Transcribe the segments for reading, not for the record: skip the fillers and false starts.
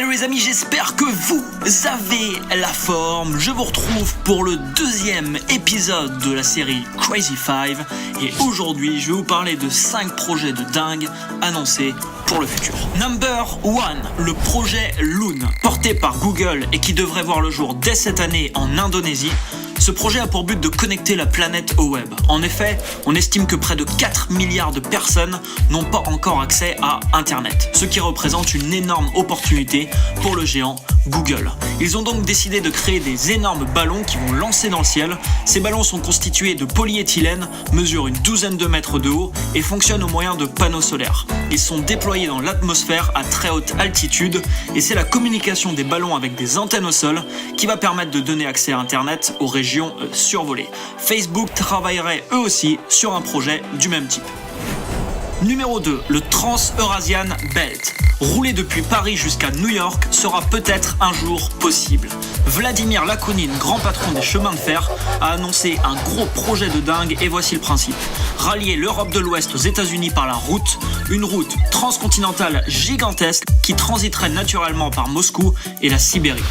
Salut les amis, j'espère que vous avez la forme. Je vous retrouve pour le deuxième épisode de la série Crazy 5 et aujourd'hui je vais vous parler de 5 projets de dingue annoncés pour le futur. Number 1, le projet Loon, porté par Google et qui devrait voir le jour dès cette année en Indonésie. Ce projet a pour but de connecter la planète au web. En effet, on estime que près de 4 milliards de personnes n'ont pas encore accès à Internet, ce qui représente une énorme opportunité pour le géant Google. Ils ont donc décidé de créer des énormes ballons qui vont lancer dans le ciel. Ces ballons sont constitués de polyéthylène, mesurent une douzaine de mètres de haut et fonctionnent au moyen de panneaux solaires. Ils sont déployés dans l'atmosphère à très haute altitude et c'est la communication des ballons avec des antennes au sol qui va permettre de donner accès à Internet aux régions survolées. Facebook travaillerait eux aussi sur un projet du même type. Numéro 2, le Trans-Eurasian Belt. Rouler depuis Paris jusqu'à New York sera peut-être un jour possible. Vladimir Lakounine, grand patron des chemins de fer, a annoncé un gros projet de dingue et voici le principe. Rallier l'Europe de l'Ouest aux États-Unis par la route, une route transcontinentale gigantesque qui transiterait naturellement par Moscou et la Sibérie.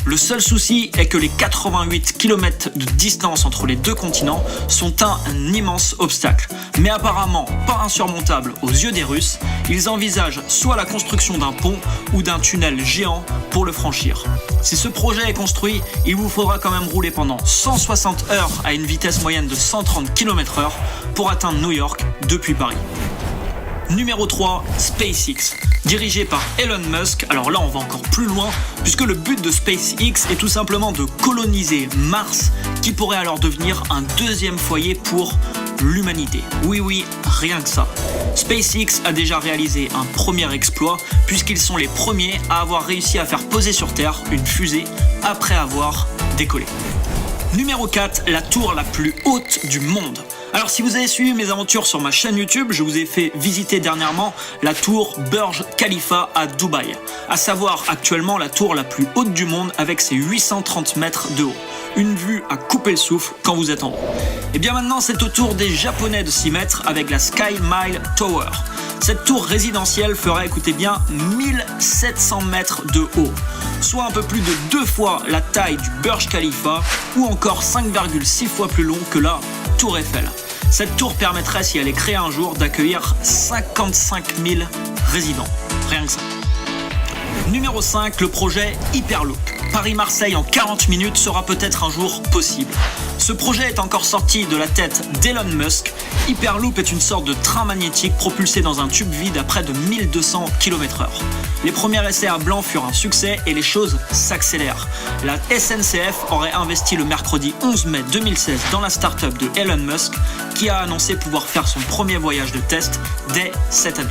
Le seul souci est que les 88 km de distance entre les deux continents sont un immense obstacle. Mais apparemment pas insurmontable aux yeux des Russes, ils envisagent soit la construction d'un pont ou d'un tunnel géant pour le franchir. Si ce projet est construit, il vous faudra quand même rouler pendant 160 heures à une vitesse moyenne de 130 km/h pour atteindre New York depuis Paris. Numéro 3, SpaceX. Dirigé par Elon Musk, alors là on va encore plus loin, puisque le but de SpaceX est tout simplement de coloniser Mars, qui pourrait alors devenir un deuxième foyer pour l'humanité. Oui, rien que ça. SpaceX a déjà réalisé un premier exploit, puisqu'ils sont les premiers à avoir réussi à faire poser sur Terre une fusée après avoir décollé. Numéro 4, la tour la plus haute du monde. Alors si vous avez suivi mes aventures sur ma chaîne YouTube, je vous ai fait visiter dernièrement la tour Burj Khalifa à Dubaï. À savoir actuellement la tour la plus haute du monde avec ses 830 mètres de haut. Une vue à couper le souffle quand vous êtes en haut. Et bien maintenant c'est au tour des Japonais de s'y mettre avec la Sky Mile Tower. Cette tour résidentielle ferait, écoutez bien, 1700 mètres de haut, soit un peu plus de 2 fois la taille du Burj Khalifa ou encore 5,6 fois plus long que la Tour Eiffel. Cette tour permettrait, si elle est créée un jour, d'accueillir 55 000 résidents. Rien que ça. Numéro 5, le projet Hyperloop. Paris-Marseille en 40 minutes sera peut-être un jour possible. Ce projet est encore sorti de la tête d'Elon Musk. Hyperloop est une sorte de train magnétique propulsé dans un tube vide à près de 1200 km/h. Les premiers essais à blanc furent un succès et les choses s'accélèrent. La SNCF aurait investi le mercredi 11 mai 2016 dans la start-up de Elon Musk qui a annoncé pouvoir faire son premier voyage de test dès cette année.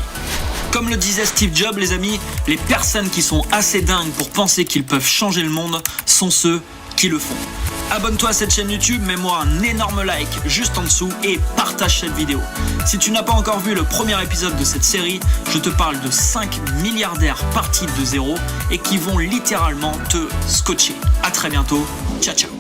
Comme le disait Steve Jobs, les amis, les personnes qui sont assez dingues pour penser qu'ils peuvent changer le monde sont ceux qui le font. Abonne-toi à cette chaîne YouTube, mets-moi un énorme like juste en dessous et partage cette vidéo. Si tu n'as pas encore vu le premier épisode de cette série, je te parle de 5 milliardaires partis de zéro et qui vont littéralement te scotcher. À très bientôt, ciao ciao.